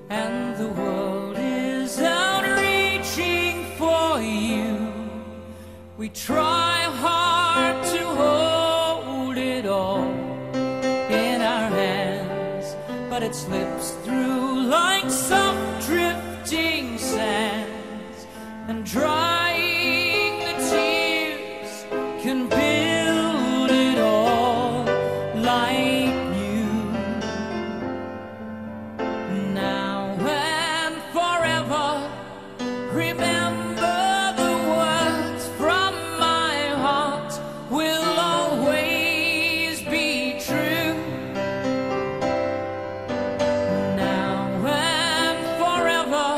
and the world is outreaching for you. We try hard to hold it all in our hands, but it slips through like soft drifting sands, and drying the tears can build it all like new. Now and forever, remember the words from my heart will always be true. Now and forever,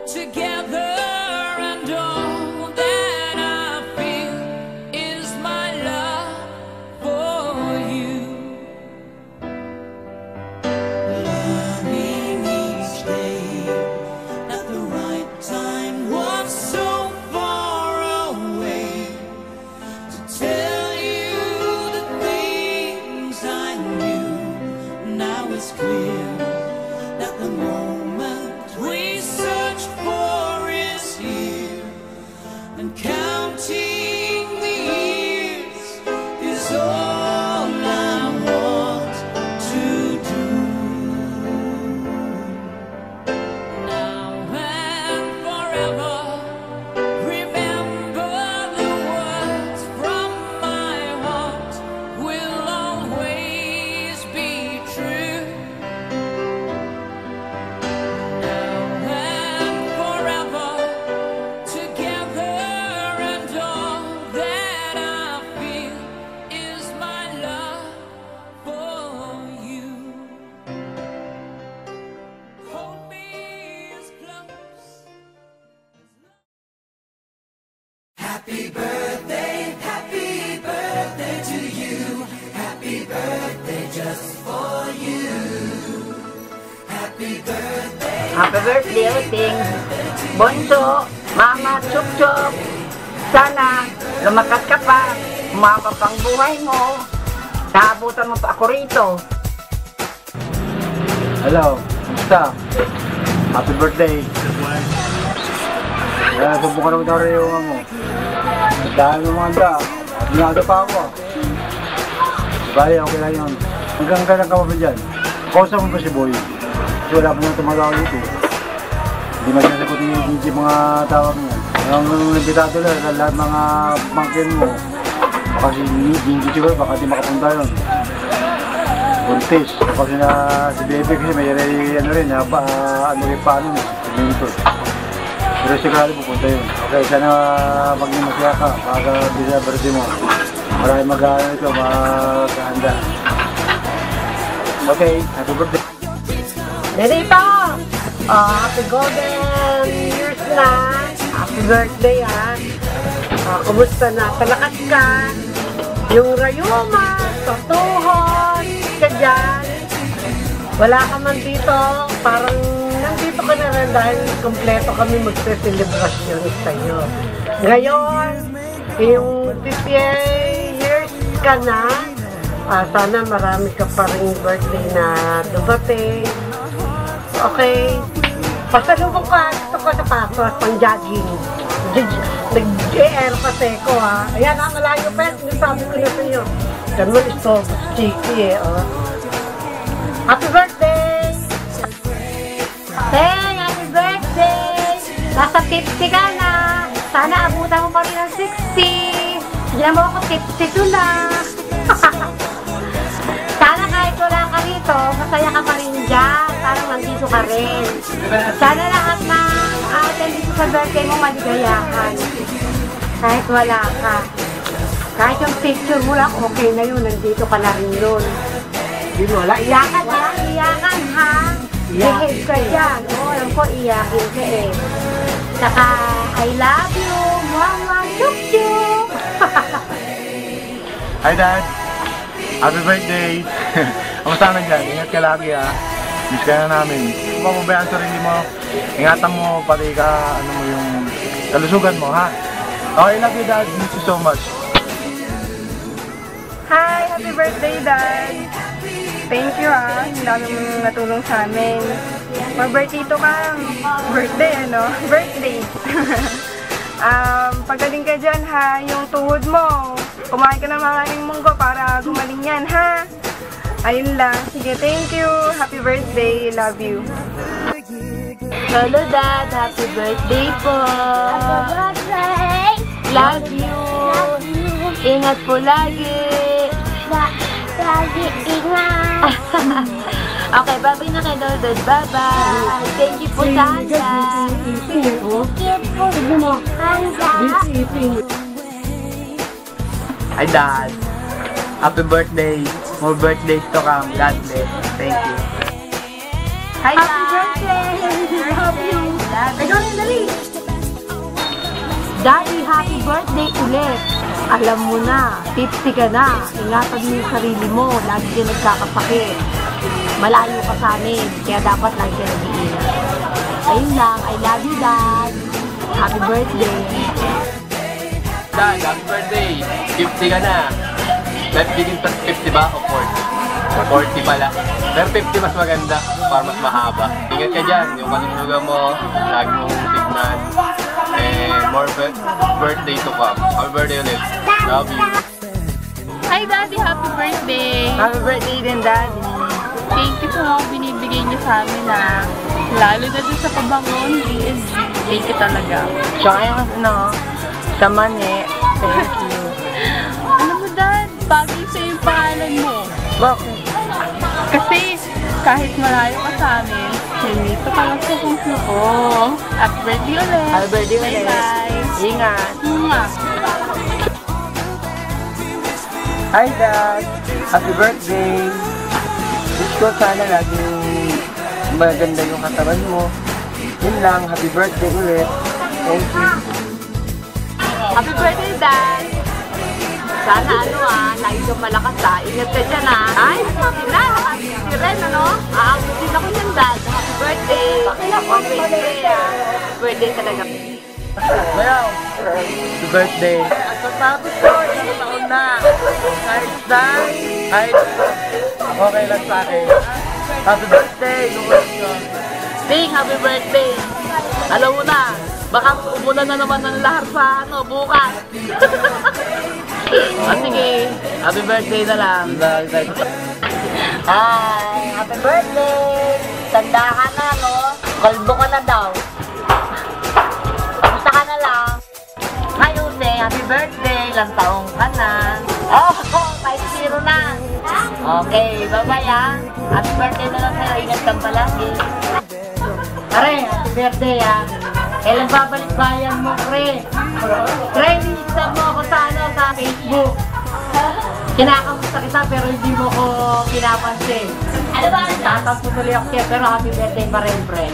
together, and all that I feel is my love for you. Learning each day that the right time was so far away to tell you the things I knew. Now it's clear that the moment we searched for is here, and counting the years is all I want to do. Now and forever, remember the words from my heart will always be true. Now and forever, together, and all that I feel is my love for you. Hold me as close. Happy birthday to you. Happy birthday just for you. Happy birthday. Happy birthday, Uting! Bonso, Mama, Chup Chup! Sana, lumakas ka pa, umaba pang buhay mo. Naabutan mo pa ako rito. Hello, kumusta? Happy birthday! Subukan naman na rin yung mo. Dahil mo mga handa, binado pa ako. Bali, okay lang yun. Hanggang kailan ka pa dyan? Kausap mo ba si Boy? Kasi wala pa nang tumagawa dito. Hindi magsasagutin yung mga tawag mo. Ang nabitado lang sa lahat mga pangkin mo. Baka si Gingy siguro, baka di makapunta yun. Buntis. Kasi na si Bebe kasi may ano rin, ano rin paano mo. Pero sigurado pupunta yun. Okay, sana maging masaya ka. Baka bisa birthday mo. Maraming mag-ano ito, mag-handa. Okay, happy birthday. Dito! Happy golden years na! Happy birthday, ha! Kumusta na? Talakas ka! Yung rayuma, totohon, ka dyan. Wala ka man dito, parang nandito ka na rin dahil kompleto kami magse-celebrasyon sa iyo. Ngayon, yung 50 years ka na, sana marami ka pa rin birthday na dumating. Okay, pasalubong ka, gusto ko sa pasos, pang-jogging. Nag-JR kasi ko, ha. Ayan, malayo pa yun, sabi ko na sa iyo. Ganun, ito, cheeky, Happy birthday! Hey, happy birthday! Nasa 50 ka na. Sana abutan mo pa rin ng 60. Diyan mo ako 52 na. Sana kahit wala ka rito, masaya ka pa rin dyan. Parang nandito ka rin. Sana lahat ng atin dito sa birthday mo maligayahan. Kahit wala ka. Kahit yung picture mo lang, okay na yun. Nandito ka na rin yun. Hindi mo wala. Iyakan ha? Iyakan ha? Behave ka dyan. Oo, alam ko, iyakin ka eh. Saka, I love you. Mama, chup chup. Hi Dad! Happy birthday! Kamusta na dyan? Ingat ka lagi ha. Miss ka na namin. Kung papabayaan sa sarili mo, ingatan mo pati ka, ano mo yung kalusugan mo ha. Okay, love you Dad. Miss you so much. Hi! Happy birthday, Dad! Thank you, ha. Ang dami mong natulong sa amin. Mag-birthday to ka. Birthday, ano? Birthday. Pagaling ka dyan, ha? Yung tuhod mo. Kumain ka ng maraming munggo para gumaling yan, ha? Ayun lang. Sige, thank you. Happy birthday. Love you. Hello, Dad. Happy birthday po. Happy birthday! Love you. Ingat po lagi. Lagi ingat! Okay, bye-bye na kay Dodod. Bye-bye. Thank you po sa handa. Keep po handa! Hi, Dad. Happy birthday. More birthdays to come. God bless. Thank you. Hi, Happy Dad. birthday! I love you! Ikaw rin, dali! Daddy, happy birthday ulit. Alam mo na, 50 ka na. Ingatan mo yung sarili mo. Lagi ka nagkakasakit. Malayo ka sa amin. Kaya dapat lagi ka nag-iingat. Ayun lang. I love you, Dad. Happy birthday. Dad, happy birthday. 50 ka na. Life begins at 50 ba o 40? 40 pala. Pero 50 mas maganda para mas mahaba. Ingat ka dyan. Yung kalusugan mo, lagi mong tignan. More birthday to come. Happy birthday ulit. Love you. Hi, Daddy! Happy birthday! Happy birthday din, Daddy. Thank you sa mga binibigay niyo sa amin, ha. Lalo na dun sa pabangon, DSG. Thank you talaga. Tsaka yung, sa mani. Thank you. Alam mo, Dad, bagay sa'yo yung pangalan mo. Bakit? Kasi, kahit malayo ka sa amin, nandito ka lang sa puso ko. Happy birthday ulit! Happy birthday ulit. Bye-bye! Ingat. Mwah! Hi, Dad! Happy birthday! Wish ko sana laging maganda yung katawan mo. Yun lang, happy birthday ulit. Thank you. Happy birthday, Dad. Sana lagi kang malakas, ha. Ingat ka dyan, ha. Ay, sabi na. Si Ren, aabutin ako yan, Dad. Happy birthday. Happy birthday, ha. Happy birthday talaga. Well, happy birthday. At matapos ko, isang taon na. Kahit okay lang sa akin. Happy birthday, Luwasyon. Sting, happy birthday. Alam mo na, baka umulan na naman ng lahar sa bukas. Sige, happy birthday na lang. Hi! Happy birthday! Tanda ka na, no? Kalbo ka na daw. Kamusta ka na lang? Ngayon, happy birthday! Ilang taong ka na? Oh, 5-0 na! Okay, bye-bye, ha? Happy birthday na lang sa'yo. Ingat kang palagi. Pare, happy birthday, ha? Kailan babalik bayan mo, pre? Pre, nilisap mo ako sa Facebook. Kinakamusta kita pero hindi mo ko pinapansin. Ano ba? Tatas mo tuloy ako siya pero happy birthday pa rin, pre.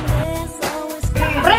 Pre,